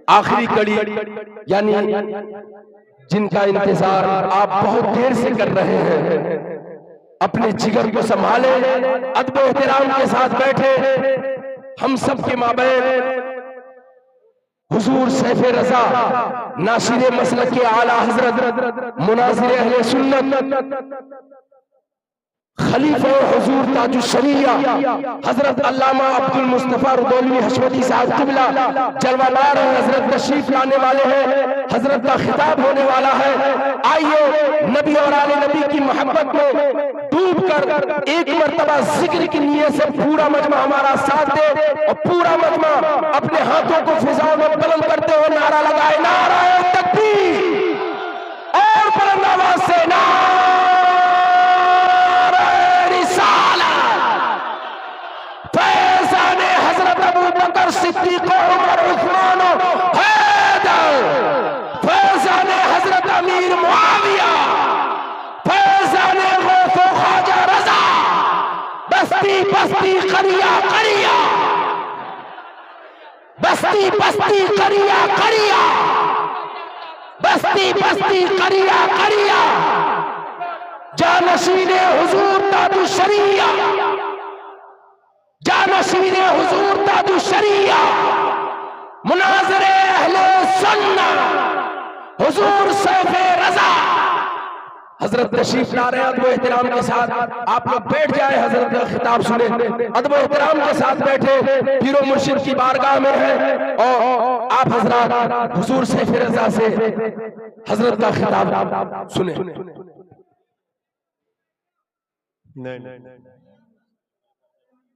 आखिरी कड़ी यानी जिनका इंतजार आप बहुत देर से कर रहे हैं, अपने जिगर को संभाले, अदब एहतराम के साथ बैठे। हम सब के माबैन हुजूर सैफ रजा नासिर मसलक के आला हजरत मुनासिर अहले सुन्नत खलीफा हुजूर ताजुश शरीया हजरत अल्लामा अब्दुल मुस्तफा रुदौलवी हशमती साहब किबला जलवादार हजरत तशरीफ लाने वाले हैं। हजरत का खिताब होने वाला है। आइए नबी और आले नबी की मोहब्बत में डूब कर एक मर्तबा जिक्र की नीयत से पूरा मजमा हमारा साथ दे और पूरा मजमा अपने हाथों को फिजाओं में बुलंद करते हुए नारा लगाए, नाराए तकबीर, और बुलंद आवाज से सिद्दीक उमर उस्मान हैदर, फैज़ान हजरत अमीर मुआविया, फैज़ान गौस ख्वाजा रजा, बस्ती बस्ती करिया करिया, बस्ती बस्ती करिया करिया, बस्ती बस्ती करिया करिया, जानशीने हुजूर ताजुश शरीया, जानशीने हुजूर ताजुश शरीया, मुनाज़िर अहले सुन्नत हुजूर सैफ रजा। हजरत तशरीफ ला रहे हैं, अदब एहतराम के साथ आप लोग बैठ जाए, हजरत का खिताब सुने, अदब एहतराम के साथ बैठे, पीरो मुर्शिद की बारगाह में है और आप हजरत हुजूर सैफ रजा से हजरत का खिताब सुने।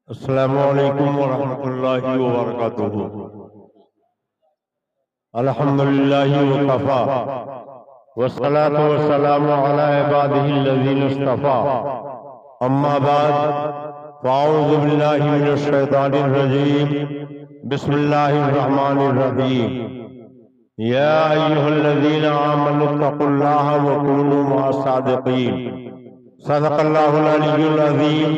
अस्सलामु अलैकुम वरहमतुल्लाहि वबरकातुहू। अल्हम्दुलिल्लाहि वकफा वस्सलातु वस्सलामु अला इबादिहिल्लज़ीना इस्तफ़ा, अम्मा बाद फ़अऊज़ु बिल्लाहि मिनश शैतानिर रजीम, बिस्मिल्लाहिर रहमानिर रहीम। या अय्युहल्लज़ीना आमनुत्तक़ुल्लाहा व कूनू मअस सादिक़ीन। सदक़ल्लाहुल अलिय्युल अज़ीम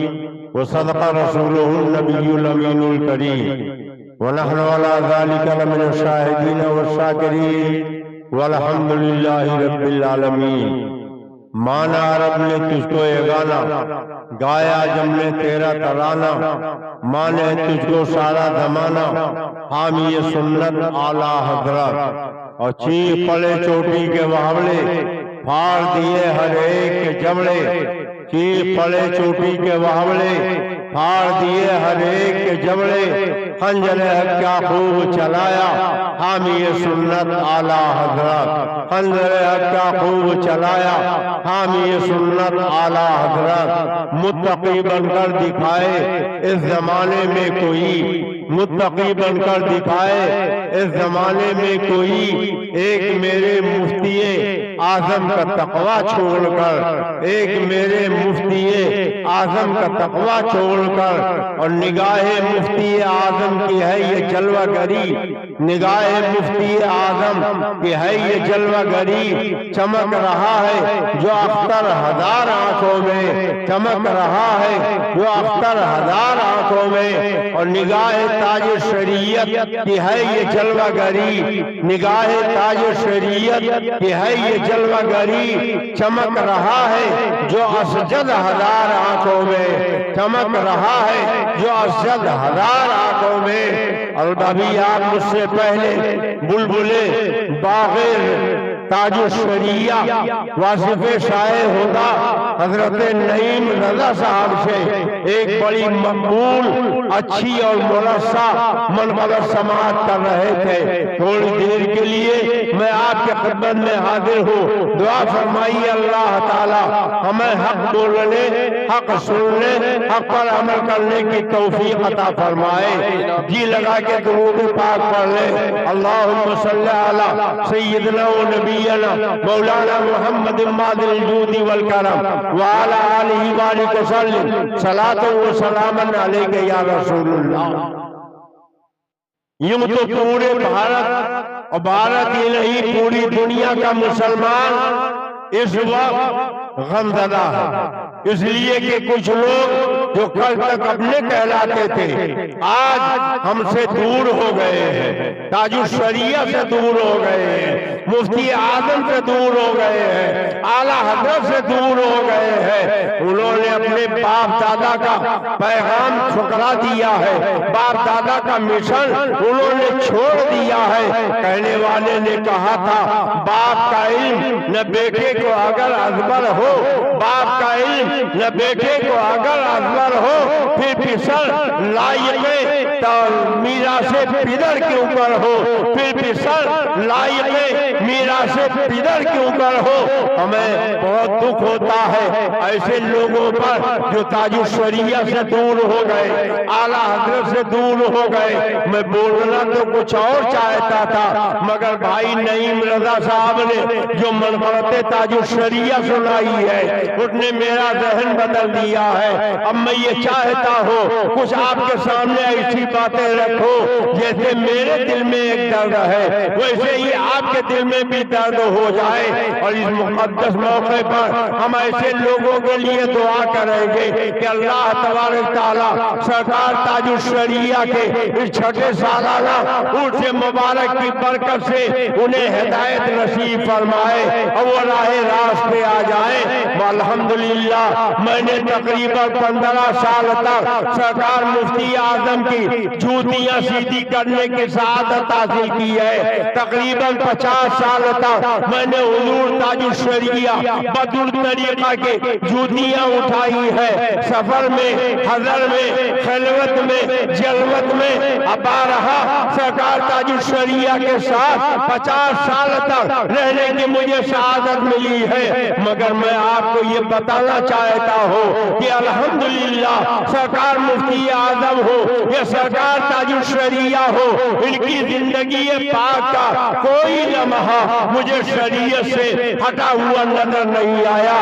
व सदक़ रसूलुहुन नबियुल अमीनुल करीम व नहनु अला ज़ालिका लमिनश शाहिदीन व शाकिरीन वल्हम्दुलिल्लाहि रब्बिल आलमीन। माना अरब ने तुझको ये गाना, गाया जमने तेरा तराना, माने तुझको सारा जमाना, हामी ये सुन्नत आला हजरत। और चीख पड़े चोटी के बावले, फाड़ दिए हर एक के जबड़े, चीख पड़े चोटी के बावले, फाड़ दिए हर एक के जबड़े, खंजर क्या खूब चलाया, हामी ये सुन्नत आला हजरत। खंजर क्या खूब चलाया, हामी ये सुन्नत आला हजरत। मुत्तकी बनकर दिखाए इस जमाने में कोई, मुत्तकी बनकर दिखाए इस जमाने में कोई, एक मेरे मुफ्तिये आजम का तकवा छोड़कर, एक मेरे मुफ्तिये आजम का तकवा छोड़कर, और निगाहे मुफ्ती आजम की है ये जलवागरी, निगाहे मुफ्ती आजम की है ये जलवागरी। चमक रहा है जो अख्तर हजार आंखों में, चमक रहा है जो अख्तर हजार आंखों में, और निगाहे ताज शरीयत की है ये जलवागरी, निगाहे ताज शरीयत की है ये जलवागरी। चमक रहा है जो असजद हजार आंखों में, चमक रहा है जो असजद हजार आंखों में। और अभी आप मुझसे पहले बुलबुले बाग़िर ताजुश शरीया वासिफ़े शाए होदा हजरत नईम रजा साहब से एक बड़ी मकबूल अच्छी और मुरस्सा मनक़बर समाअत कर रहे थे। थोड़ी देर के लिए मैं आपके खिदमत में हाजिर हूँ। दुआ फरमाइए अल्लाह ताला हमें हक बोलने, हक सुनने, हक पर अमल करने की तौफीक अता फरमाए। जी लगा के दुरूद पाक पढ़ ले। अल्लाहुम्मा सल्ली अला सय्यिदना व नबियना मौलाना मुहम्मद मादिल जूदी वल करम व अला आलिहि व सल्लिम सलातो व सलामन अलैका या रसूलुल्लाह। यूं तो पूरे भारत और भारत ही नहीं पूरी दुनिया का मुसलमान इस वक्त गमज़दा है, इसलिए कि कुछ लोग जो कल तक अपने कहलाते थे आज हमसे दूर हो गए हैं, ताजुल शरिया से दूर हो गए हैं, मुफ्ती आजम से दूर हो गए हैं, आला हजरत से दूर हो गए हैं। उन्होंने अपने बाप दादा का पैगाम ठुकरा दिया है, बाप दादा का मिशन उन्होंने छोड़ दिया है। कहने वाले ने कहा था बाप का इल्म न बेटे को अगर अजबर हो, बाप का इल्म न बेटे को अगर अजबर हो, फिर फिसल लायके तो मीरा से पिदर के ऊपर हो, फिर फिसल लायके मीरा से पिदर के ऊपर हो। हमें बहुत दुख होता है ऐसे लोगों पर जो ताजुल शरिया से दूर हो गए, आला हजरत से दूर हो गए। मैं बोलना तो कुछ और चाहता था, मगर भाई नईम रजा साहब ने जो मनफरते ताजुल शरिया सुनाई है उसने मेरा जहन बदल दिया है। अब मैं ये चाहता हूँ कुछ आपके सामने ऐसी बातें रखो जैसे मेरे दिल में एक दर्द है वैसे ही आपके दिल में भी दर्द हो जाए। और इस मुक़द्दस मौके पर हम ऐसे लोगों के लिए दुआ करेंगे कि अल्लाह तबारक तआला सरकार ताजुल शरिया के इस छठे सालाना उर्स मुबारक की बरकत से उन्हें हिदायत नसीब फरमाए और वो राहे रास्त पे आ जाए। अल्हम्दुलिल्लाह मैंने तकरीबन 15 साल तक सरकार मुफ्ती आजम की जूतियां सीधी करने की सआदत हासिल की है। तकरीबन 50 साल तक मैंने हुजूर ताजुल शरिया बदुल तरीका के जूतियां उठाई है। सफर में, हजर में, खिलवत में, जलवत में अबा रहा सरकार ताजुल शरिया के साथ 50 साल तक रहने की मुझे शहादत मिली है। मगर मैं आपको ये बताना चाहता हूँ कि अल्हम्दुलिल्लाह सरकार मुफ्ती आजम हो या सरकार ताजुल शरिया हो, इनकी जिंदगी पाक का कोई लम्हा मुझे शरीयत से हटा हुआ नजर नहीं आया।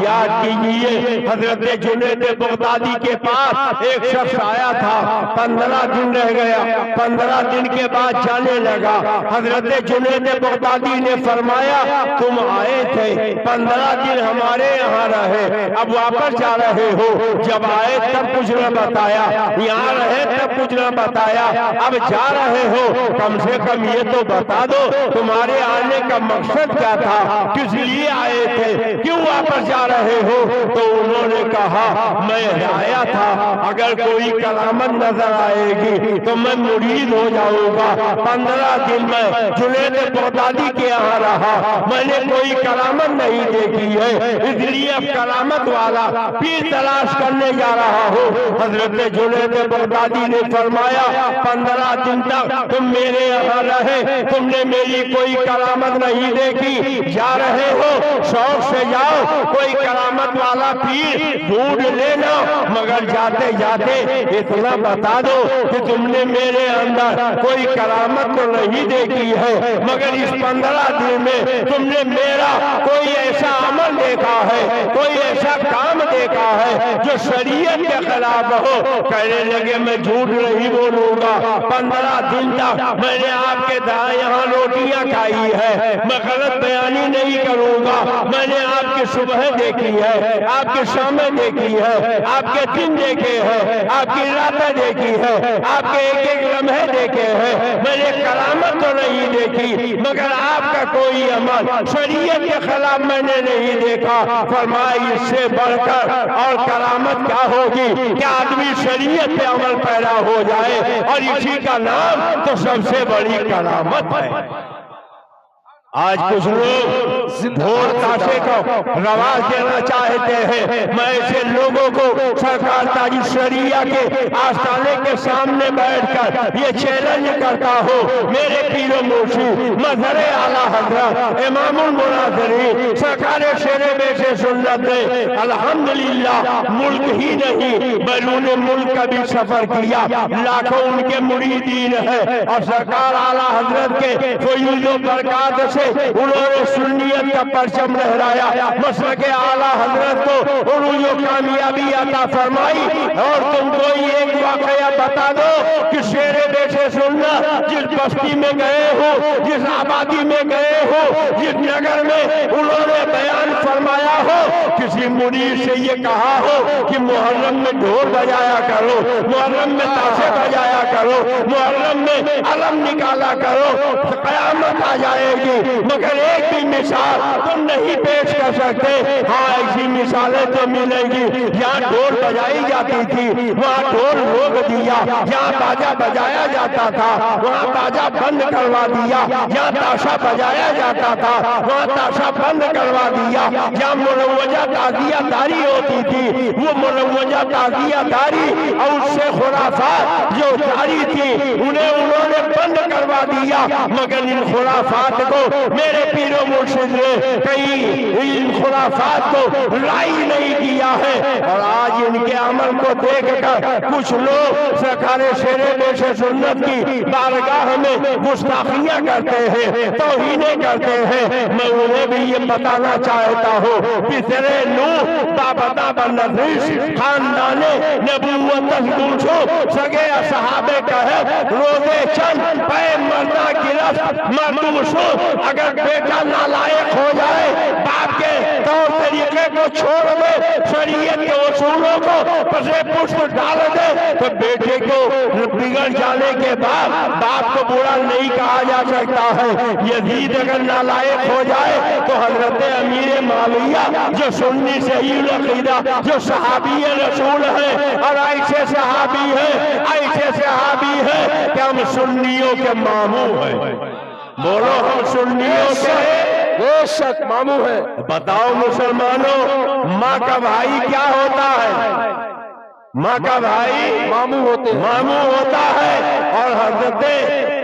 याद कीजिए हजरत जुनैद बगदादी के पास एक शख्स आया था, 15 दिन रह गया, 15 दिन के बाद जाने लगा। हजरत जुनैद बगदादी ने फरमाया तुम आए थे, 15 दिन हमारे यहाँ रहे, अब वापस जा रहे हो। जब आए तब कुछ न बताया, यहाँ रहे तब कुछ न बताया, अब जा रहे हो कम से कम ये तो बता दो तुम्हारे आने का मकसद क्या था, किस लिए आए थे, क्यों वापस जा रहे हो। तो उन्होंने कहा मैं आया था अगर कोई करामत नजर आएगी तो मैं मुरीद हो जाऊंगा। 15 दिन में जुनैद बगदादी के यहाँ रहा, मैंने कोई करामत नहीं देखी है, इसलिए अब करामत वाला पीर तलाश करने जा रहा हूँ। हजरत जुनैद बगदादी ने फरमाया 15 दिन तक तुम मेरे यहाँ रहे, तुमने मेरी कोई करामत नहीं देखी, जा रहे हो शौक से जाओ, कोई करामत वाला पीर ढूंढ लेना, मगर जाते जाते इतना बता दो कि तुमने मेरे अंदर कोई करामत तो नहीं देखी है, मगर इस 15 दिन में तुमने मेरा कोई ऐसा अमल देखा है, कोई ऐसा काम देखा है जो शरीयत के खिलाफ हो। कहने लगे मैं झूठ नहीं बोलूंगा, 15 दिन तक मैंने आपके यहाँ रोटियां खाई है, मैं गलत बयानी नहीं करूंगा। मैंने आपकी सुबह देखी है, आपकी शामें देखी है, आपके दिन देखे हैं, आपकी रातें देखी है, आपके एक एक लम्हे देखे हैं, मैंने करामत तो नहीं देखी, मगर आपका कोई अमल शरीयत के खिलाफ मैंने नहीं देखा। फरमाया इससे बढ़कर और करामत क्या होगी कि आदमी शरीयत पे अमल पैदा हो जाए, और इसी का नाम तो सबसे बड़ी करामत है। आज कुछ लोग ढोल ताशे को रवाज देना चाहते हैं। मैं ऐसे लोगों को सरकार ताजुल शरिया के आस्थाने के सामने बैठकर ये चैलेंज करता हूँ, मेरे पीरो मुर्शिद मजहरे आला हजरत इमामुल मुनाज़िरीन सरकार शेरे बेशे सुन्नत ने अल्हम्दुलिल्लाह मुल्क ही नहीं बैरून मुल्क का भी सफर किया, लाखों उनके मुरीदीन है, और सरकार आला हजरत के फयूज़ व बरक़ात से से उन्होंने सुन्नियत का परचम लहराया, मसलक आला हजरत को उन्होंने कामयाबी अता फरमाई। और तुमको एक वाकया बता दो कि शेरे बेशे सुनना, जिस बस्ती में गए हो, जिस आबादी में गए हो, जिस नगर में उन्होंने बयान फरमाया हो, किसी मुरीद से ये कहा हो कि मुहर्रम में ढोल बजाया करो, मुहर्रम में ताशे बजाया करो, मुहर्रम में अलम निकाला करो, तो कयामत आ जाएगी। मगर एक भी मिसाल तुम नहीं पेश कर सकते। हाँ, ऐसी मिसालें तो मिलेगी। यहाँ ढोल बजाई जाती थी, वहाँ ढोल रोक दिया। यहाँ बाजा बजाया जाता था, वहाँ बाजा बंद करवा दिया। यहाँ ताशा बजाया जाता था, वहाँ ताशा बंद करवा दिया। यहाँ मुरव्वजा ताज़ियादारी होती थी, वो मुरव्वजा ताज़ियादारी और उससे खुराफात जो जारी थी उन्हें उन्होंने बंद करवा दिया। मगर इन खुराफात को मेरे पीरो मुर्शिद ने कहीं इन खुराफात को राई नहीं किया है। और आज इनके अमल को देखकर कुछ लोग सरकारे शेरे बेशे सुन्नत की बारगाह में गुस्ताखियां करते हैं, तौहीनें करते हैं। मैं उन्हें भी ये बताना चाहता हूँ कि तेरे नूह बाबता बनदीश खानदाने नबूवतन गुलशो सगे असहाबे कहे रोजे चंद पे मरना गिरफ्त मरदूशो। अगर बेटा नालायक हो जाए, बाप के तौर तरीके को छोड़ दे, शरीयत के उसूलों को पसे पुष्ट डाल दे, तो बेटे को बिगड़ जाने के बाद बाप को बुरा नहीं कहा जा सकता है। यजीद अगर नालायक हो जाए तो हजरत अमीर माविया जो सुन्नी सही अकीदा, जो सहाबी रसूल है और ऐसे सहाबी है, ऐसे सहाबी है कि हम सुन्नियों के मामू हैं। बोलो, हम सुन्नियों के बेशक मामू है। बताओ मुसलमानों, माँ का भाई क्या होता है? माँ का भाई मामू होते हैं। मामू होता है। और हजरत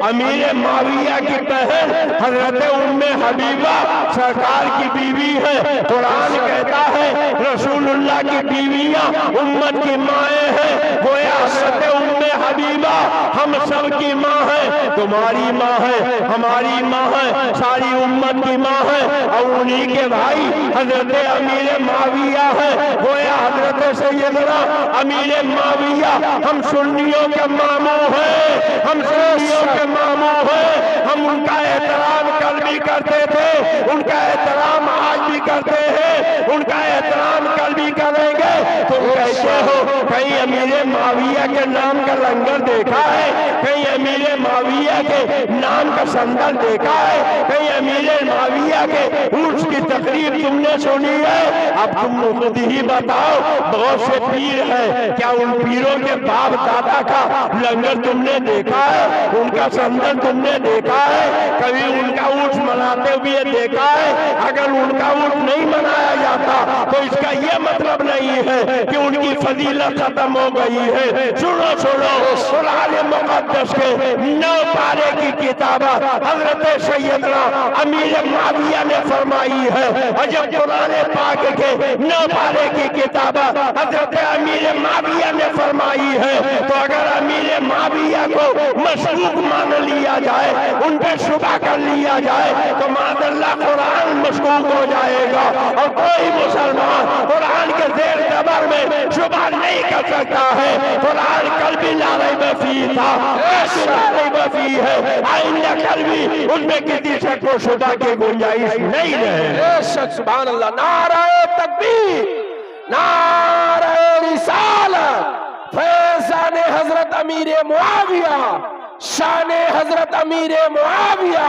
अमीर माविया की बहन हजरत उम्मे हबीबा सरकार की बीवी है। कुरान कहता है रसूलुल्लाह की बीवियां उम्मत की माएँ हैं। गोया हजरत उम्मे हबीबा हम सब की माँ है, तुम्हारी माँ है, हमारी माँ है, सारी उम्मत की माँ है। और उन्हीं के भाई हजरत अमीर माविया है। गोया हजरत सैयदना अमीर माविया हम सुन्नियों के मामू हैं, हम सुन्नियों के मामू हैं। हम उनका एहतराम कल भी करते थे, उनका एहतराम आज भी करते हैं, उनका एहतराम कल भी करेंगे। तुम कहते हो कहीं अमीर माविया के नाम का लंगर देखा है, कहीं अमीर माविया के नाम का संदल देखा है, कहीं अमीर माविया के उर्स की तकरीर तुमने सुनी है? अब तुम खुद ही बताओ, बहुत से पीर है, क्या उन पीरों के बाप दादा का लंगर तुमने देखा है? उनका संदल तुमने देखा है? कभी उनका उर्स मनाते हुए देखा है? अगर उनका उर्स नहीं मनाया जाता तो इसका यह मतलब नहीं है कि उनकी फजीलत खत्म हो गई है। सुनो सुनो, कुरान मुक़द्दस के 9 पारे की किताब हजरत सैयदना अमीर माविया ने फरमाई है। और जब कुरान पाक के 9 पारे की किताब हजरत अमीर माविया ने फरमाई है, तो अगर अमीर माविया को मशरूक मान लिया जाए, उन पे शुबा कर लिया जाए, तो मादल्ला कुरान मशरूक हो जाएगा। और कोई मुसलमान कुरान के जेर जबर में शुबा नहीं कर सकता है। कुरान कल भी ला रही बफी था, बफी है, आइंदा कल भी उनमें किसी शक को शुबा की गुंजाइश नहीं रहे। सुभान अल्लाह। नारे तकबीर, नारे रिसालत, फैज़ान हजरत अमीर मुआविया, शान हजरत अमीर मुआविया,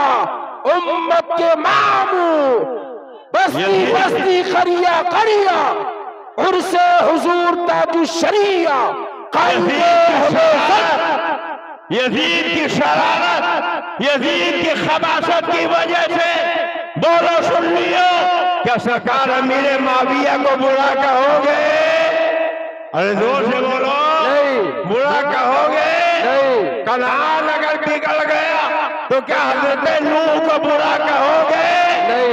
उम्मत के मामू, बस्ती बस्ती करिया करिया, उर्से हुजूर ताजु शरिया, यजीद की शरारत, यजीद की खबासत की वजह से बोलो सुन्नियो, क्या सरकार अमीर माविया को बुरा कहोगे? अरे जोर से बोलो, नहीं बुरा कहोगे? नहीं। कनान अगर बिगड़ गया तो क्या हजरत नूह को बुरा कहोगे?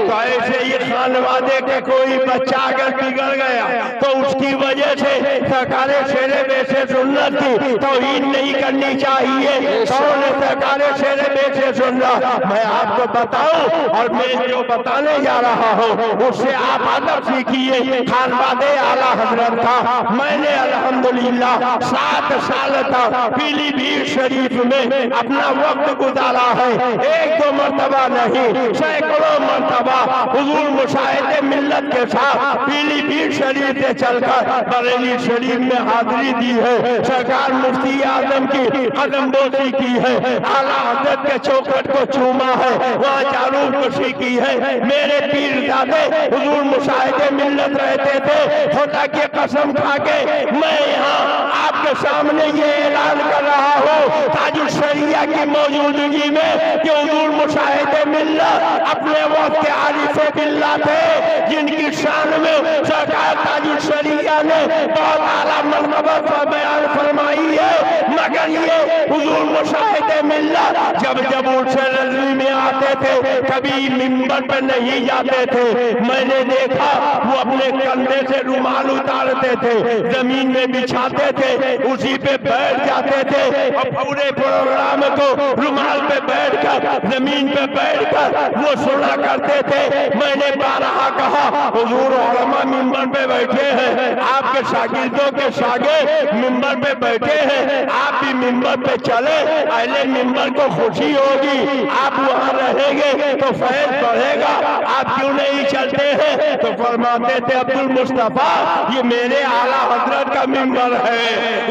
तो ऐसे ही खानवादे के कोई बच्चा अगर बिगड़ गया तो उसकी वजह से सरकार शेरे बेशे सुन्नत की तौहीन नहीं करनी चाहिए। कौन है सरकार शेरे बेशे सुन्नत? मैं आपको बताऊं और मैं जो बताने जा रहा हूं उससे आप अदब सीखिए। खानवादे आला हजरत का मैंने अल्हम्दुलिल्लाह 7 साल तक पीलीभीत शरीफ में अपना वक्त गुजारा है। 1-2 मरतबा नहीं, सैकड़ों मरतबा हुजूर मुशाहिदे मिल्लत के साथ पीलीभीत शरीफ से चलकर बरेली शरीफ में हाजिरी दी है। सरकार मुफ्ती आजम की कदमबोसी की है, आला हजरत के चौखट को चूमा है, वहाँ जारूब कशी की है। मेरे पीरजादे हुजूर मुशाहिदे मिल्लत रहते थे। खुदा की कसम खा के मैं यहाँ आपके सामने ये ऐलान कर रहा हूँ ताजुल शरिया की मौजूदगी में कि हुजूर मुशाहिदे मिल्लत अपने वक्त के आरिफे बिल्ला थे, जिनकी शान में सरकार ताजुल शरिया ने बहुत आला मर्तबा बयान फरमाई है। मगर ये हुजूर मुशाहिदे मिल्लत जब जब उर्से रज़वी में आते थे कभी मिंबर पर नहीं जाते थे। मैंने देखा वो अपने कंधे से रुमाल उतारते थे, जमीन में बिछाते थे, उसी पे बैठ जाते थे और पूरे प्रोग्राम को रुमाल पे बैठकर जमीन पे बैठकर वो सुना करते थे। मैंने बारहा कहा हुजूर उलमा मिंबर पे बैठे हैं, आपके शागिर्दों के शागिर्द मिंबर पे बैठे हैं, आप भी मिंबर पे चले, अहले मिंबर को खुशी होगी, आप वहाँ रहेंगे तो फैज बढ़ेगा, आप क्यों नहीं चलते हैं? तो फरमाते थे अब्दुल मुस्तफा ये मेरे आला हजरत का मिंबर है,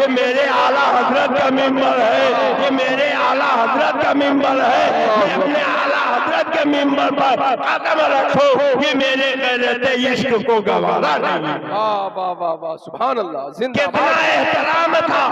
ये मेरे आला हजरत का मिंबर है, ये मेरे आला हजरत का मिंबर है। मैं अपने आला हजरत के मिंबर पर कदम रखो, ये मेरे गैरत इश्क को गवारा नहीं। वाह वाह वाह, सुभान अल्लाह। कितना एहतराम था,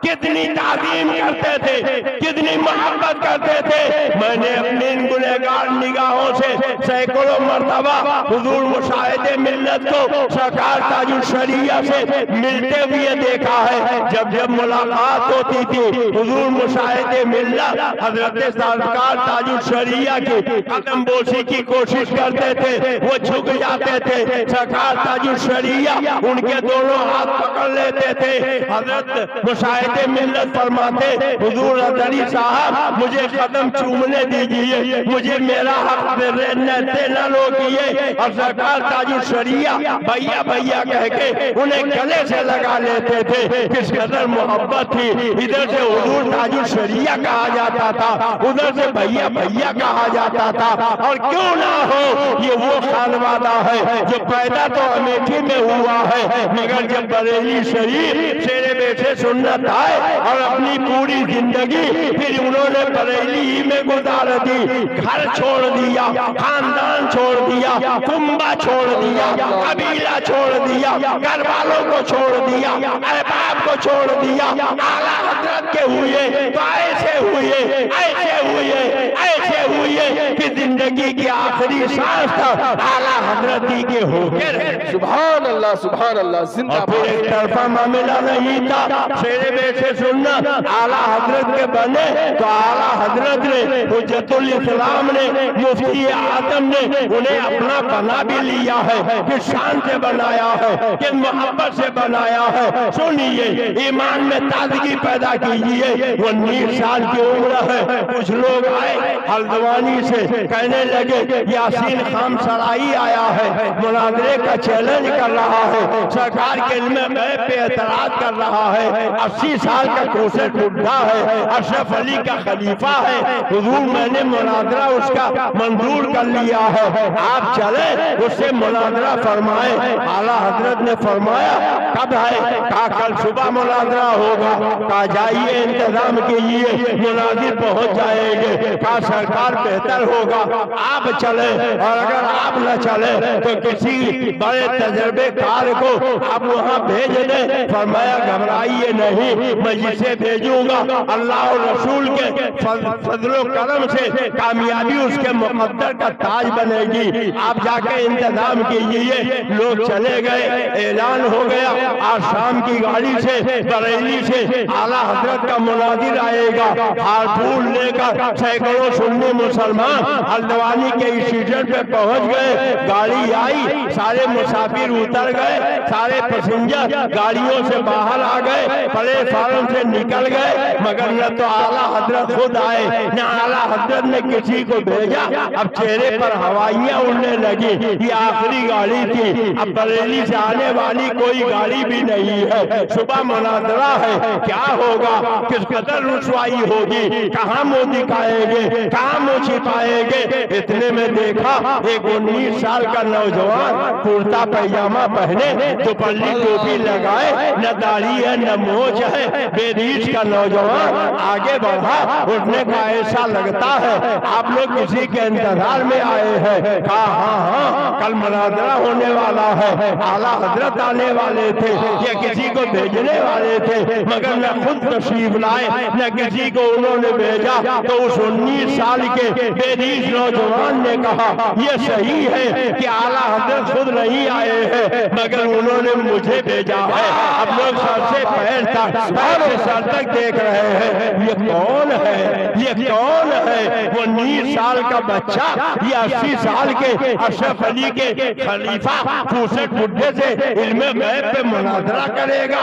कितनी ताज़ीम करते थे, कितनी मोहब्बत करते थे। मैंने अपनी इन गुनहगार निगाहों से सैकड़ों मरतबा हुजूर मुशाहिदे मिल्लत को सरकार ताजुल शरिया से मिलते हुए देखा है। जब जब मुलाकात होती थी हुजूर मुशाहिदे मिल्लत हजरत सरकार ताजुल शरिया की कदमबोसी की कोशिश करते थे, वो झुक जाते थे, सरकार ताजुल शरिया उनके दोनों हाथ पकड़ लेते थे। हजरत मुशाहिदे मिल्लत फरमाते हुजूर अदरी साहब मुझे कदम चूमने दीजिए, मुझे मेरा हक न रोकिए। और सरकार ताजुल शरिया भैया भैया कह के उन्हें गले से लगा लेते थे। किस कदर मोहब्बत थी, इधर से हुजूर ताजुल शरिया कहा जाता था, उधर से भैया भैया कहा जाता था। और क्यों ना हो, ये वो खानवादा है जो पैदा तो अमेठी में हुआ है, मगर जब बरेली शरीफ शेरे बेशे सुन्नत आए और अपनी पूरी जिंदगी फिर उन्होंने बरेली ही में गुजार दी। घर छोड़ दिया, खानदान छोड़ दिया, कुंबा छोड़ दिया, कबीला छोड़ दिया, घर वालों को छोड़ दिया, अहबाब को छोड़ दिया, आला हजरत के हुए तो ऐसे हुए, ऐसे हुए, ऐसे हुए कि जिंदगी की आखिरी सांस तक आला हजरत ही के होके रहे। सुभान अल्लाह, सुभान अल्लाह, जिंदाबाद। एक तरफा मामला नहीं था, शेरे बेशे सुनना आला हजरत के बने तो आला हजरत ने हुज्जतुल इस्लाम ने मुफ्ती आजम ने उन्हें अपना बना भी लिया है, कि शान से बनाया है, कि मोहब्बत से बनाया है। सुनिए, ईमान में ताजगी पैदा कीजिए। 19 साल की उम्र है, कुछ लोग आए हल्द्वानी से, कहने लगे यासीन खान सराई आया है, मुनाजरे का चैलेंज कर रहा है, सरकार के इल्म गैब पे एतराज कर रहा है, 80 साल का कोसे बुढ़ा है, अशरफ अली का खलीफा है, हुजूर मैंने मुनाजरा उसका मंजूर कर लिया है, आप चले उससे मुनाजरा फरमाए। आला हजरत ने फरमाया कब है? कहा कल सुबह मुनाजरा होगा। कहा जाइए इंतजाम कीजिए, मुनाजिर पहुंच जाएंगे। कहा सरकार बेहतर होगा आप चले, और अगर आप न चले तो किसी बड़े तजर्बेकार को आप वहाँ भेज दें। फरमाया घबराइए नहीं, मैं जिसे भेजूंगा अल्लाह और रसूल के फजलो करम से कामयाबी उसके मुकद्दर का ताज बनेगी, आप जाके इंतजाम कीजिए। लोग चले गए, ऐलान हो गया आज शाम की गाड़ी से बरेली से आला हजरत का मुनाजिर आएगा, हार फूल लेकर सैकड़ों सुन्नी मुसलमान हल्द्वानी के स्टेशन पे पहुंच गए। गाड़ी आई, सारे मुसाफिर उतर गए, सारे पैसेंजर गाड़ियों से बाहर आ गए, प्लेटफार्म से निकल गए, मगर न तो आला हजरत खुद आए न आला हजरत ने किसी को भेजा। अब चेहरे पर हवाइयां उड़ने लगी। ये आखिरी गाड़ी थी, अब बरेली से आने वाली कोई गाड़ी भी नहीं है। सुबह मुनाजरा है, क्या होगा, किस कदर रुसवाई होगी, कहाँ मुंह दिखाएंगे, कहाँ मुंह छिपाएंगे। इतने में देखा एक 19 साल का नौजवान कुर्ता पैजामा पहने, दुपट्टी टोपी लगाए, न दाढ़ी है न मोछ है, बेरीज का नौजवान आगे बढ़ा। उठने का ऐसा लगता है आप लोग किसी के इंतजार में आए हैं। कहा हाँ, कल मुनाजरा होने वाला है, आला हजरत आने वाले थे या किसी को भेजने वाले थे, मगर न खुद तशरीफ लाए न किसी को उन्होंने भेजा। तो उस 19 साल के बेरीज नौजवान ने कहा यह सही है कि आला हजरत खुद नहीं आए हैं, मगर उन्होंने मुझे भेजा है। अब लोग सर से पैर तक, पैर से सर तक देख रहे हैं, ये कौन है, ये कौन है। वो 19 साल का बच्चा या 80 साल के अशरफ अली के खलीफा फूसट बुढ़े से इल्मे गैब पे मुनाजरा करेगा।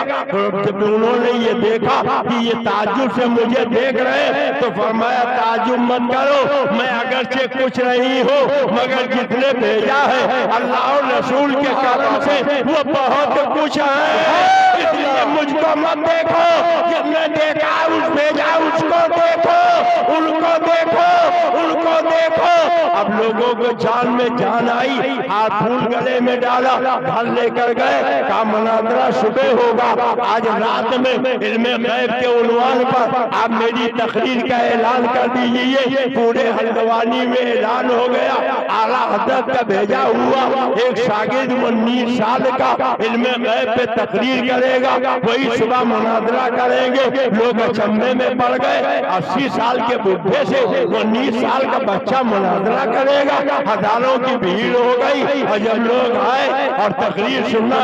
जब उन्होंने ये देखा कि ये ताज्जुब से मुझे देख रहे हैं, तो फरमाया ताज्जुब मत करो, मैं अगरचे कुछ नहीं हूँ, मगर जितने भेजा है अल्लाह और रसूल के करम से वो बहुत कुछ है। इसलिए मुझको मत देखो, जिसने देखा उस भेजा उसको देखो, उनको देखो, उनको देखो। अब लोगों को जान में जान आई, हाथ फूल गले में डाला, घर लेकर गए, कहा मुनाजरा सुबह होगा, आज रात में इल्मे गैब के उन्वान पर आप मेरी तकरीर का ऐलान कर दीजिए। पूरे हल्द्वानी में ऐलान हो गया, आला हजरत का भेजा हुआ एक शागिर्द 19 साल का इल्मे गैब पे तकरीर करेगा, वही सुबह मुनाजरा करेंगे। लोग अचंभे में पड़ गए, 80 साल के बुढ़े से 19 साल का बच्चा मुनाजरा करेगा। हजारों की भीड़ हो गई और जब लोग आए और तकरीर सुनना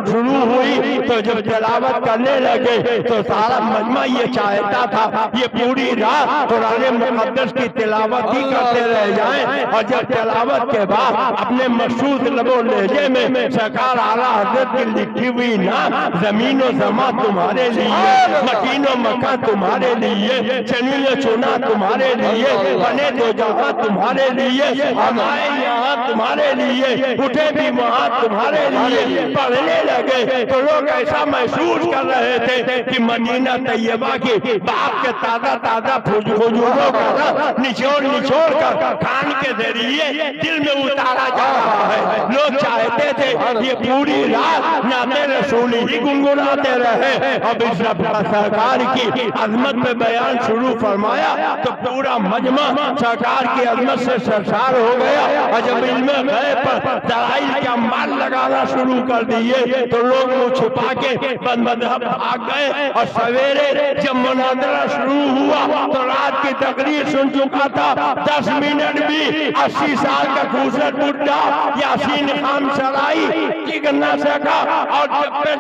शुरू हुई तो जब तिलावत करने लगे तो सारा मजमा ये चाहता था ये पूरी रात कुरान मुक़द्दस की तिलावत ही करते रह जाएं। और जब तिलावत के बाद अपने मशहूर लबो लहजे में सरकार आला हजरत की लिखी हुई ना जमीनो जमा तुम्हारे लिए, मकीनो मका तुम्हारे लिए, चुनियो चुना तुम्हारे लिए, बने तो जहाँ तुम्हारे लिए, हम आए यहाँ तुम्हारे लिए, उठे भी वहाँ तुम्हारे लिए पढ़ने लगे तो लोग ऐसा महसूस कर रहे थे कि मदीना तैयबा की बाप के ताजा ताजा फुजूलों का निचोड़ निचोड़ कर कान के जरिए दिल में उतारा जा रहा है। लोग चाहते थे ये पूरी रात नाते रसूल ही गुनगुनाते रहे। अब इस सरकार की अजमत में बयान शुरू फरमाया तो पूरा मजमा सरकार की अजमत से सरसार हो गया। और जब इल्मे गैब पर दलाइल का माल लगाना शुरू कर दिए तो लोग वो छुपा के बदमज़हब भाग गए। और सवेरे जब मुनाजरा शुरू हुआ तो रात की तकरीर सुन चुका था, 10 मिनट भी 80 साल का खूबसूरत बुढ़ा यासीन खान सराई टिक न सका और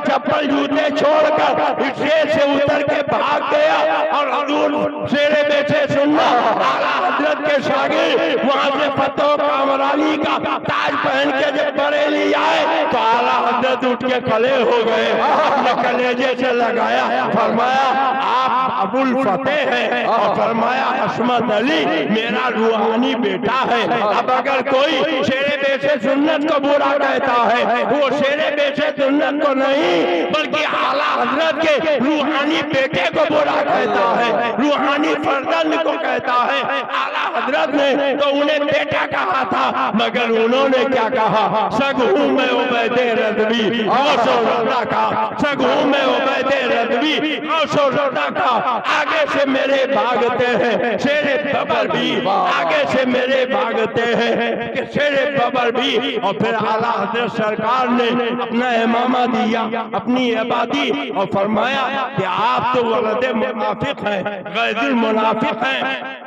चप्पल जूते छोड़कर स्टेज से उतर के भाग गया। और हजूर शेरे बैठे सुनना, आला हजरत के शागिर्द वहां से फतो कामरानी का ताज पहन के जब बरेली आए तो आला हजरत उठ के खड़े हो गए, अपने कलेजे से लगाया, फरमाया आप अबुल फतेह हैं, और फरमाया अस्मत अली मेरा रूहानी बेटा है। अब अगर कोई शेरे बेशे सुन्नत को बुरा कहता है वो शेरे बेशे सुन्नत को नहीं बल्कि आला हजरत के रूहानी बेटे को बुरा कहता है, रूहानी फर्जंद को कहता है। आला हजरत ने तो उन्हें बेटा कहा था, मगर उन्होंने क्या कहा, सगहू में उबैदे रज़वी औसो रज़ा का, सगहू में उबैदे रज़वी औसो रज़ा का। आगे से मेरे भागते हैं शेरे बबर भी, आगे से मेरे भागते हैं कि शेरे बबर भी। और फिर आला हजरत सरकार ने अपना इमामा दिया, अपनी इबादी, और फरमाया कि आप तो वलदे मुनाफिक हैं, गैजुल मुनाफिक हैं।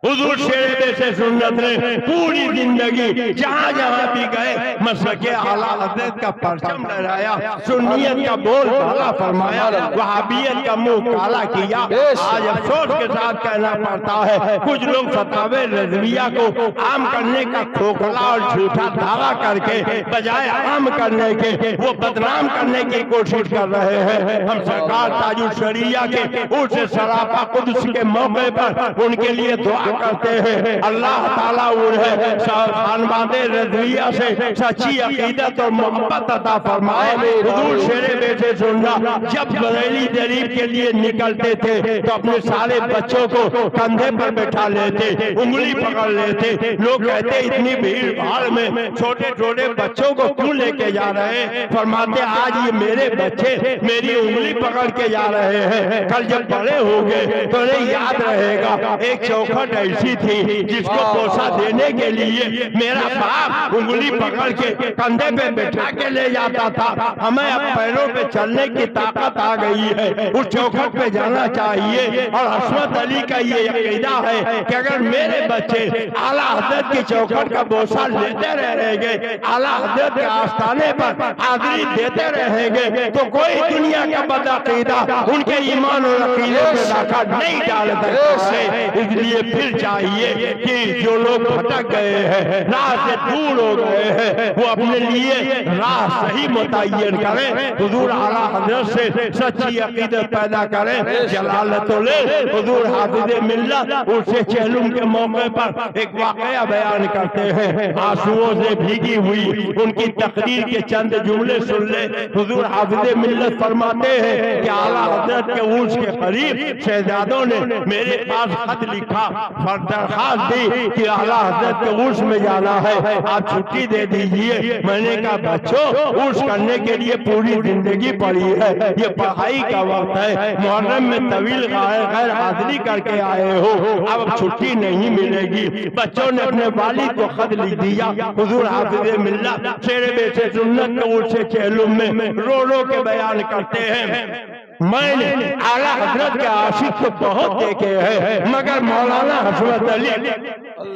हुजूर शेरे से सुन्नत ने पूरी जिंदगी जहाँ जहाँ भी गए मसलके आला हज़रत का परचम लहराया, सुन्नियत का बोल बाला फरमाया, वहाबियत का मुंह काला किया। आज अफसोस के साथ कहना पड़ता है कुछ लोग फतावे रज़विया को आम करने का खोखला और झूठा दावा करके बजाय आम करने के वो बदनाम करने की कोशिश कर रहे हैं। हम सरकार ताजुल शरिया के उस सरापा कुद्स के मौके पर उनके लिए दुआ करते हैं। अल्लाह ताला उन्हें खानवादे रज़विया से सच्ची अकीदत और मोहब्बत अता फरमाए। हुजूर शेरे बेटे सुनना, जब बरेली दरीब के लिए निकलते थे तो अपने सारे बच्चों को कंधे पर बैठा लेते, उंगली पकड़ लेते। लोग कहते इतनी भीड़ भाड़ में छोटे छोटे बच्चों को क्यों लेके जा रहे हैं? फरमाते आज ये मेरे बच्चे मेरी उंगली पकड़ के जा रहे हैं, कल जब बड़े होंगे तो उन्हें याद रहेगा एक चौखट ऐसी थी जिसको पोसा देने के लिए मेरा बाप उंगली पकड़ के कंधे पे बैठा के ले जाता था। हमें अब पैरों पे चलने की ताकत आ गई है, उस चौखट पे जाना चाहिए। और हस्मत अली का ये अकीदा है कि अगर मेरे बच्चे आला हज़रत की चौखट का बोसा लेते रहेंगे, आला हज़रत के आस्थाने पर हाजिरी देते रहेंगे तो कोई दुनिया का बदअकीदा उनके ईमान और अकीदे में दाखा नहीं डाल सकते। इसलिए फिर चाहिए कि जो लोग भटक गए हैं, राह से दूर हो गए हैं, वो अपने लिए राह सही मुतय्यन करें, हुजूर आला हज़रत से सच्ची अकीदत पैदा करें। जलालतुल हुजूर हाफिज़े मिल्लत उर्से चहलुम के मौके पर एक वाक़या बयान करते हैं। आंसुओं से भीगी हुई उनकी तकरीर के चंद जुमले सुन ले। हुजूर हाफिज़े मिल्लत फरमाते हैं कि आला हज़रत के उर्स के करीब शहजादों ने मेरे पास खत लिखा, दरखास्त दी कि आला हज़रत के उर्स में जाना है, आप छुट्टी दे दीजिए। मैंने कहा बच्चों, उर्स करने के लिए पूरी जिंदगी पड़ी है, ये पढ़ाई का वक्त है, मुहर्रम में तवील गैर हाजिरी करके आए हो, अब छुट्टी नहीं मिलेगी। बच्चों ने अपने वालिद को खत लिख दिया। हुजूर हाफिज़े मिल्लत शेरे बेटे सुन्नत के उर्स चहलुम में रो रो के बयान करते हैं, मैंने आला हज़रत के आशिक तो बहुत देखे हैं मगर मौलाना हस्मत अली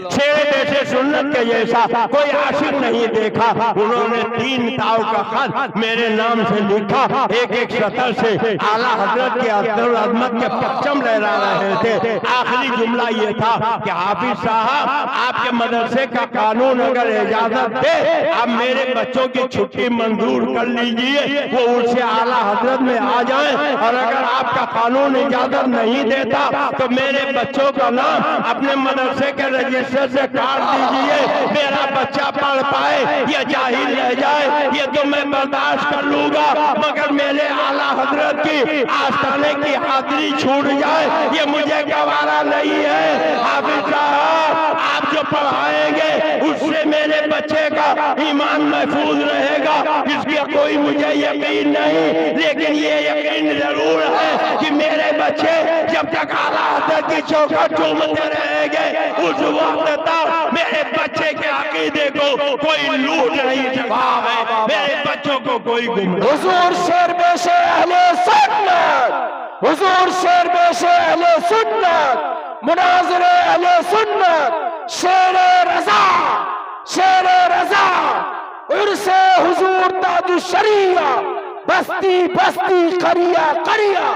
शेरे बेटे सुन्नत के जैसा कोई आशिक नहीं देखा। उन्होंने 3 ताव का खत मेरे नाम से लिखा, एक एक सतर से आला हज़रत के अज़्ज़त अज़मत के परचम लहरा रहे थे। आखिरी जुमला ये था कि हाफिज साहब, आपके मदरसे का कानून अगर इजाजत दे आप मेरे बच्चों की छुट्टी मंजूर कर लीजिए, वो उनसे आला हज़रत में आ जाए, और अगर आपका कानून इजाजत नहीं देता तो मेरे बच्चों का नाम अपने मदरसे के रजिस्टर से काट दीजिए। मेरा बच्चा पढ़ पाए या जाहिल रह जाए ये तो मैं बर्दाश्त कर लूंगा, मगर मेरे आला हज़रत की आस्थाने की हाजिरी छूट जाए ये मुझे गवारा नहीं है। हाफिज साहब, आप जो पढ़ाएंगे उससे मेरे बच्चे का ईमान महफूज रहेगा, इसका कोई मुझे यकीन नहीं, लेकिन ये यकीन जरूर है कि मेरे बच्चे जब तक आला हज़रत की चौखट चूमते रहेंगे उस वक्त तक मेरे बच्चे के अकीदे को कोई लूट नहीं सकता है, मेरे बच्चों को कोई हुजूर शेर बेशे अहले सुन्नत, हुजूर शेर बेशे अहले सुन्नत, मुनाज़िर अहले सुन्नत, शेर रज़ा, शेर रज़ा, उर्से हुजूर ताजुल शरिया, बस्ती बस्ती करिया करिया,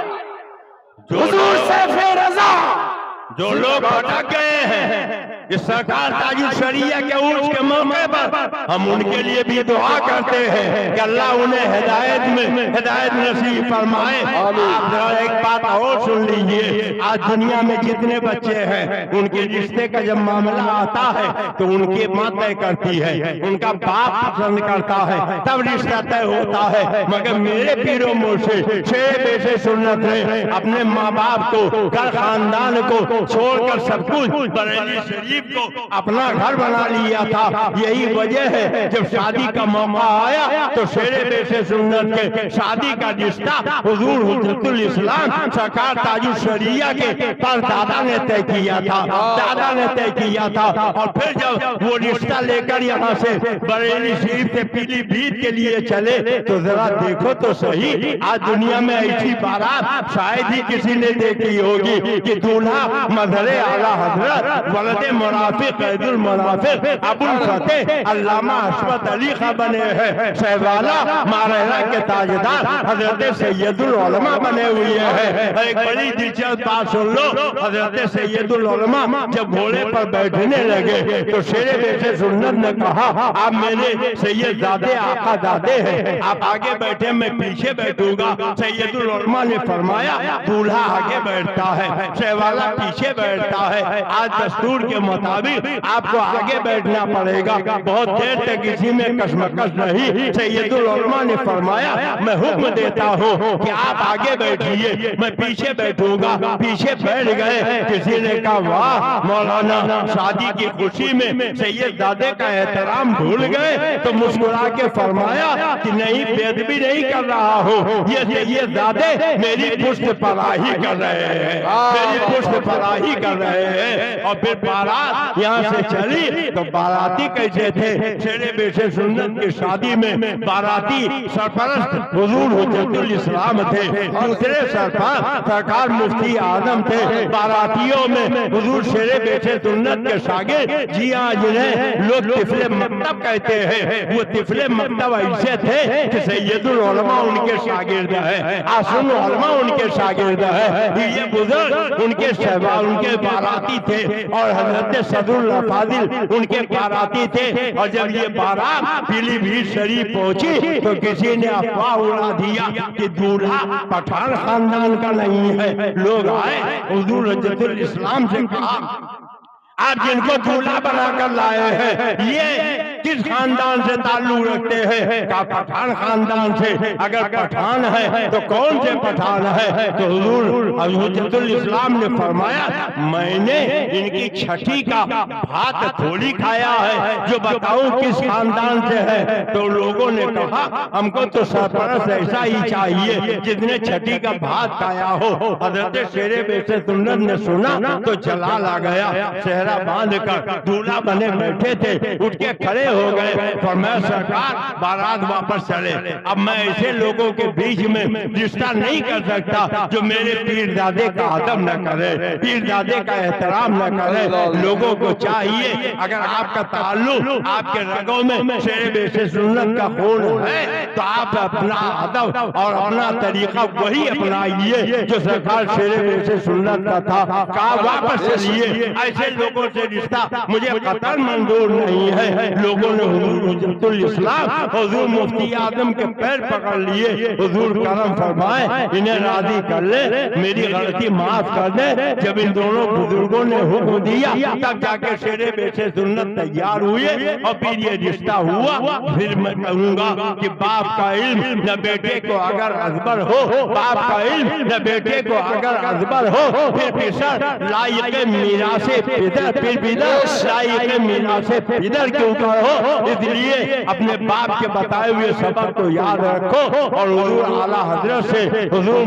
हुजूर सैफ़े रज़ा। जो लोग भटक गए हैं इस सरकार ताजुल शरिया के उर्स के मौके पर हम उनके लिए भी दुआ करते हैं कि अल्लाह उन्हें हिदायत नसीब फरमाए। आप जरा एक बात और सुन लीजिए, आज दुनिया में जितने बच्चे हैं उनके रिश्ते का जब मामला आता है तो उनकी माँ तय करती है, उनका बाप पसंद करता है, तब रिश्ता तय होता है। मगर मेरे पीरों मुर्शिद शेर बेशे सुन्नत ने अपने माँ बाप को, घर खानदान को छोड़कर सब कुछ बरेली शरीयत तशरीफ को अपना घर बना लिया था। यही वजह है जब शादी का मौका आया तो शेरे बेशे सुन्नत के शादी का रिश्ता हुजूर हुज्जतुल इस्लाम सरकार ताजुल शरिया के परदादा ने तय किया था, दादा ने तय किया था। और फिर जब वो रिश्ता लेकर यहाँ से बरेली शरीफ से पीलीभीत के लिए चले तो जरा देखो तो सही, आज दुनिया में ऐसी बारात शायद ही किसी ने देखी होगी कि दूल्हा मजहरे आला हजरत वलदे मुनाफिक कैदुल मुनाफिक अबुल फतेह अल्लामा हशमत अली खां बने हैं। शहवाला मारहरा के ताजदार हजरत सैयदुल उलमा बने हुए हैं। एक बड़ी दिलचस्प बात सुन लो, हजरत सैयदुल उलमा जब घोड़े पर बैठने लगे तो शेरे बेशे सुन्नत ने कहा, आप मेरे सैयदजादे आका दादे हैं, आप आगे बैठे मैं पीछे बैठूंगा। सैयदुल उलमा ने फरमाया, दूल्हा आगे बैठता है, शहवाला पीछे बैठता है, आज दस्तूर के मुताबिक आपको आगे बैठना पड़ेगा। बहुत देर तक इसी में कशमकश रही। सैयदुल उलमा ने फरमाया, मैं हुक्म देता हूँ कि आप आगे बैठिए, मैं पीछे बैठूंगा। पीछे बैठ गए। किसी ने कहा, वाह मौलाना, शादी की खुशी में सैयदजादे का एहतराम भूल गए। तो मुस्कुरा के फरमाया कि नहीं, बेदबी नहीं कर रहा हूँ, ये सैयदजादे मेरी पुष्ट पराही कर रहे हैं, मेरी पुष्ट पराही कर रहे हैं। और फिर बारात यहाँ से चली तो बाराती कैसे थे? शेरे बेशे सुन्नत की शादी में बाराती सरपरस्त हुजूर हुज्जतुल इस्लाम थे, दूसरे सरपरस्त सरकार मुफ्ती आजम थे। बारातियों में हुजूर शेरे बेशे सुन्नत के शागिर्द, जी हाँ, जिन्हें लोग तिफले मकतब कहते हैं, वो तिफले मकतब ऐसे थे कि सैयदुल उलमा उनके शागिर्द है, आसुन उलमा उनके शागिर्द है। ये बुजुर्ग उनके शहबाज, उनके बाराती थे और हजरत सदरुल अफादिल उनके बाराती थे। और जब ये बारात पीलीभीत शरीफ पहुंची तो किसी ने अफवाह उड़ा दिया कि दूल्हा पठान खानदान का नहीं है। लोग आए, हुजूर हुज्जतुल इस्लाम से कहा, आप जिनको दूल्हा बनाकर लाए हैं ये किस खानदान से ताल्लुक रखते हैं? कहा, पठान खानदान से। अगर पठान है तो कौन से पठान है? तो हुजूर हुज्जतुल इस्लाम ने फरमाया, मैंने इनकी छठी का भात थोड़ी खाया है जो बताऊं किस खानदान से है। तो लोगों ने कहा, हमको तो सरपरस्त ऐसा ही चाहिए जिसने छठी का भात खाया हो। हजरत शेरे बेशे सुन्नत ने सुना तो जलाल आ गया। सेहरा बांध कर दूल्हा बने बैठे थे, उठ के खड़े हो गए। फरमाया, सरकार बारात वापस चले। अब मैं ऐसे लोगों के बीच में रिश्ता नहीं कर सकता जो मेरे पीरजादे का अदब न करे, पीरजादे का एहतराम न करे। लोगों को चाहिए, अगर आपका ताल्लुक आपके रगों में शेरे बेशे सुन्नत का खून है तो आप अपना अदब और अपना तरीका वही अपनाइए जो सरकार शेरे बेशे सुन्नत का था। कहा, वापस चलिए, ऐसे लोगों से रिश्ता मुझे कतई मंजूर नहीं है। लोगों ने हुजूर हुज्जतुल इस्लाम हुजूर मुफ्ती आजम के पैर पकड़ लिए। हुजूर करम फरमाए, इन्हें राजी कर ले, मेरी गलती माफ कर दे। जब इन दोनों बुजुर्गों ने हुक्म दिया तब जाके शेरे बेशे सुन्नत तैयार हुए और फिर ये रिश्ता हुआ। फिर मैं कहूँगा कि बाप का इल्म न बेटे को अगर अजबर हो, बाप का इल्म न बेटे को अगर अजबर हो, फिर पिसर लायक मीरासे पिदर, फिर पिदर लायक मीरासे पिदर के ऊपर हो। इसलिए अपने बाप के बताए हुए सबक को याद रखो और हुजूर आला हजरत से, हुजूर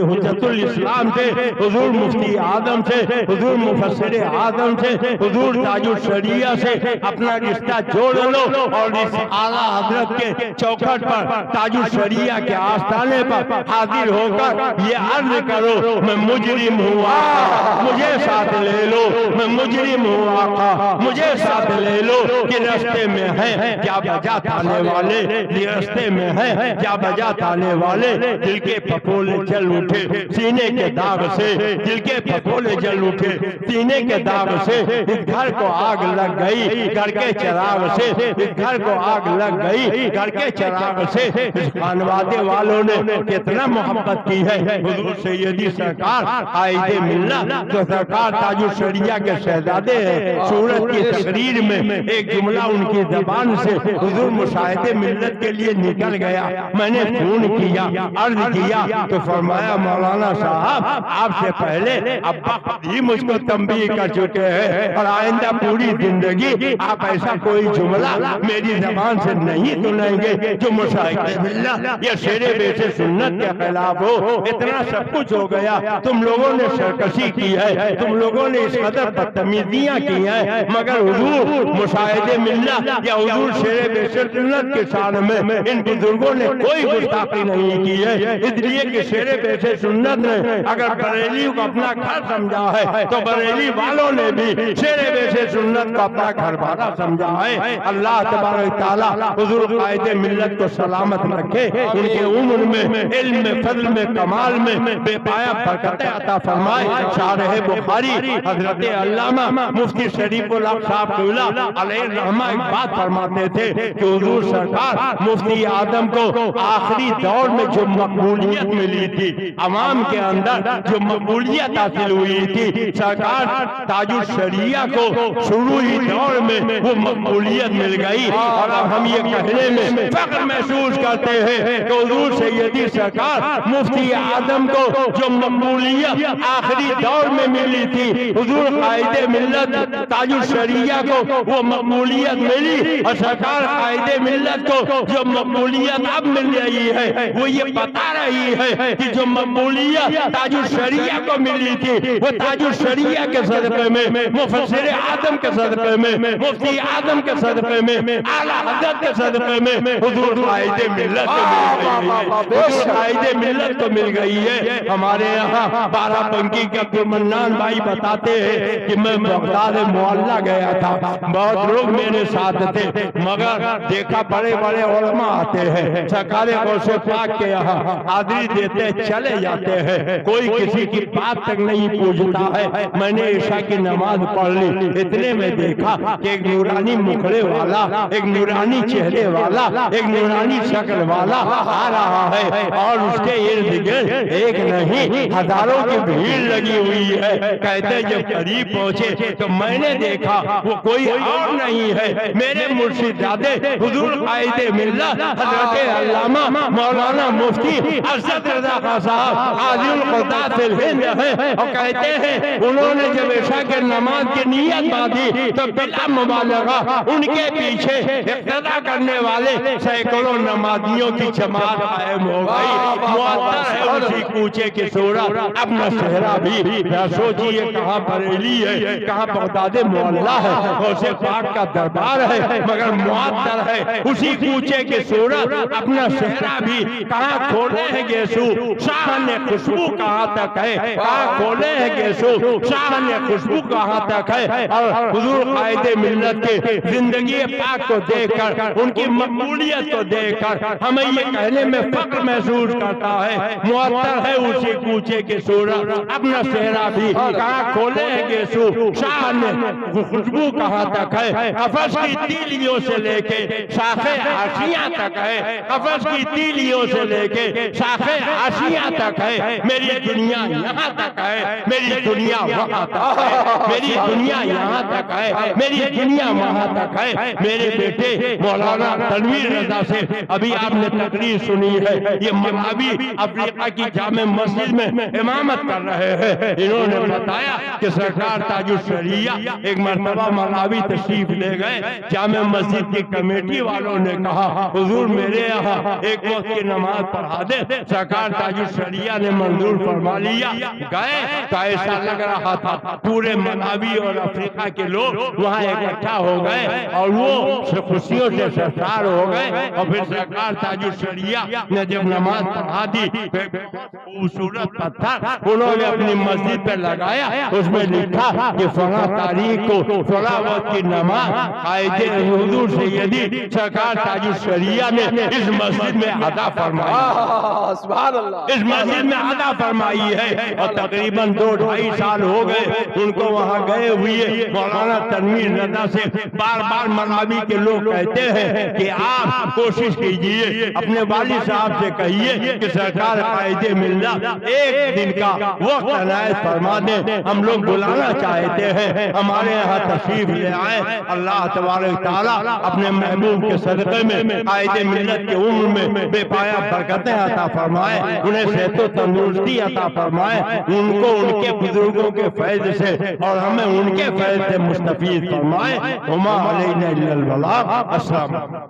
हुज्जतुल इस्लाम से, हुजूर मुफ्ती आजम से, हुजूर मुफस्सिर आजम से, हुजूर ताजुल शरिया से अपना रिश्ता जोड़ लो और इस आला हजरत के चौखट पर ताजुल शरिया के आस्थाने पर हाजिर होकर ये अर्ज करो, मैं मुजरिम हूँ आका, मुझे साथ ले लो, मैं मुजरिम हूँ आका, मुझे साथ ले लो। कि रास्ते में है क्या बजा थाने वाले, रास्ते में है क्या बजा थाने वाले। दिल के फफोले जल उठे सीने के दाग से, दिल के फफोले जल उठे सीने के दाग से। इस घर को आग लग गई घर के चिराग से, इस घर को आग लग गई घर के चिराग से। इस खानवादे वालों ने कितना मोहब्बत की है। हुजूर सैयदी सरकार आए थे मिलना तो सरकार ताजुल शरिया के के शहजादे हैं। सूरत की तकरीर में एक जुमला उनकी जबान से हुजूर मुशाहिदे मिल्लत के लिए निकल गया। मैंने फोन किया, अर्ज किया तो फरमाया मौलाना साहब आपसे पहले अब्बा भी मुझको तंबीह कर चुके हैं और आइंदा पूरी जिंदगी आप ऐसा कोई जुमला मेरी जबान से नहीं सुनेंगे जो मुशाहिदे मिल्लत या शेरे बेशे सुन्नत के खिलाफ हो। इतना सब कुछ हो गया, तुम लोगों ने सरकशी की है, तुम लोगों ने इस कदर बदतमीजियां की हैं, मगर हुजूर मुशाहिदे मिल्लत या हुजूर शेरे बेशे सुन्नत के शान में इन बुजुर्गों ने कोई गुस्ताखी नहीं की है। इसलिए कि शेरे बेशे सुन्नत ने अगर बरेली को अपना घर समझा है तो बरेली वालों ने भी शेरे बेशे सुन्नत को अपना घर बारा समझा है। अल्लाह तबारक तआला हुजूर कायदे मिल्लत को सलामत रखे, उनके उम्र में, इल्म में, फजल में, कमाल में बेपाया बरकत अता फरमाए। शारह बुखारी हजरत अल्लामा मुफ्ती शरीफुल हक साहब अलैहि रहमा एक बात फरमाते थे कि हुजूर सरकार मुफ्ती आदम को आखिरी दौर में जो मकबूलियत मिली थी, अवाम के अंदर जो मकबूलियत हासिल हुई थी, सरकार ताजुल शरिया को शुरू ही दौर में वो मकबूलियत मिल गई। और अब हम ये कहने में फख्र महसूस करते हैं कि हुजूर सैयदी सरकार मुफ्ती आदम को जो मकबूलियत आखिरी दौर में मिली थी, हुजूर कायदे मिल्लत ताजुल शरिया को वो मकबूलियत मिली और सरकार कायदे मिल्लत को जो मकबूलियत अब मिल रही है वो ये बता रही है कि जो मकबूलियत ताजुल शरिया को मिली थी वो ताजुल शरिया के सदक़े में, मुफस्सिर आदम के सदक़े में, मुफ्ती आदम के सदक़े में, आला हज़रत के सदक़े में हुजूर कायदे मिल्लत को मिल गई है। कायदे मिल्लत को मिल गई है। हमारे यहाँ बाराबंकी के अब्दुल मन्नान भाई बताते हैं कि मैं बगदाद मोहल्ला गया था, बहुत लोग मेरे साथ थे, मगर देखा बड़े बड़े उलमा आते हैं, सरकारे गौसे पाक के यहाँ हाजिरी देते चले जाते हैं, कोई किसी की बात तक नहीं पूछता है। मैंने ईशा की नमाज पढ़ ली, इतने में देखा कि एक नूरानी मुखड़े वाला, एक नूरानी चेहरे वाला, एक नूरानी शक्ल वाला आ रहा है और उसके इर्द गिर्द एक नहीं हजारों की भीड़ लगी हुई है। कहते जब करीब पहुंचे तो मैंने देखा वो कोई और नहीं है, मेरे मुर्शिदादे हुजूर कायदे मिल्लत हजरत अल्लामा मौलाना मुफ्ती अरशद रज़ा खां साहब आलिउल क़ुद्दा फिल हिंद है। और कहते हैं उन्होंने जब इशा के नमाज की नियत बांधी तो बिला मुबालगा उनके पीछे इक़्तिदा करने वाले सैकड़ों नमाजियों की जमात कायम हो गई। मुअत्तर है उसी कूचे की सूरत, अपना चेहरा भी सोचिए कहाँ बरेली है, कहाँ बगदाद मोहल्ला है, गौसे पाक का दरबार है, मगर मुअत्तर है उसी कूचे की सूरत, अपना चेहरा भी कहाँ खोले है गेसू शाह ने खुशबू कहाँ तक है, कहाँ खोले है गेसू शाह ने खुशबू कहाँ तक है। और हुजूर कायदे मिल्लत के जिंदगी पाक को देखकर, उनकी मकबूलियत को देखकर हमें ये कहने में फख्र महसूस करता है, मुअत्तर है उसी कूचे की सूरत, अपना चेहरा भी कहाँ खोले है गेसू शाह ने खुशबू कहाँ तक है। कफस की तीलियों से लेके शाखे आशियां तक है, कफस की तीलियों से लेके शाखे आशियां तक है। मेरी दुनिया यहाँ तक है, मेरी दुनिया वहाँ तक है, मेरी दुनिया यहाँ तक है, मेरी दुनिया वहाँ तक है। मेरे बेटे मौलाना तनवीर रज़ा से अभी आपने तकरीर सुनी है, ये मलावी अफ्रीका की जामे मस्जिद में इमामत कर रहे हैं। इन्होंने बताया कि सरकार ताजुल शरिया एक मरतबा मलावी तशरीफ ले गए, जामे मस्जिद की कमेटी वालों ने कहा हुजूर मेरे यहाँ एक वक्त की नमाज पढ़ा दे, सरकार ताजुल शरिया ने मंजूर फरमा लिया। गए तो ऐसा लग रहा था पूरे मलावी और अफ्रीका के लोग वहाँ इकट्ठा हो गए और वो खुशियों से सरकार हो गए। और फिर सरकार ताजुल शरिया ने जब नमाज पढ़ा दी, खूबसूरत पत्थर उन्होंने अपनी मस्जिद पे लगाया, उसमें लिखा कि फला तारीख को फला वक्त की नमाज कायदे हुजूर सैयदी सरकार ताजुल शरिया ने इस मस्जिद में अदा फरमाई, सुभान अल्लाह, इस मस्जिद में अदा फरमाई है। और तकरीबन 2-2.5 साल हो गए उनको वहाँ गए हुए। मौलाना तनवीर रज़ा से बार बार मलावी के लोग कहते हैं कि आप कोशिश कीजिए, अपने वालिद साहब से कहिए कि सरकार कायदे मिल्लत एक दिन का वक्त अनायत फरमा दे, हम लोग बुलाना चाहते हैं हमारे यहाँ तशरीफ ले आए। अल्लाह तबारक तआला अपने महबूब के सदक़े में कायदे मिल्लत की उम्र में बेपाया बरकतें अता फरमाए, उन्हें सेहत व तंदुरुस्ती अता फरमाए, उनको उनके बुजुर्गों के फैज़ से और हमें उनके फैज़ से मुस्तफीद फरमाए। हुमा अलैना इल्लल बलाग। अस्सलाम।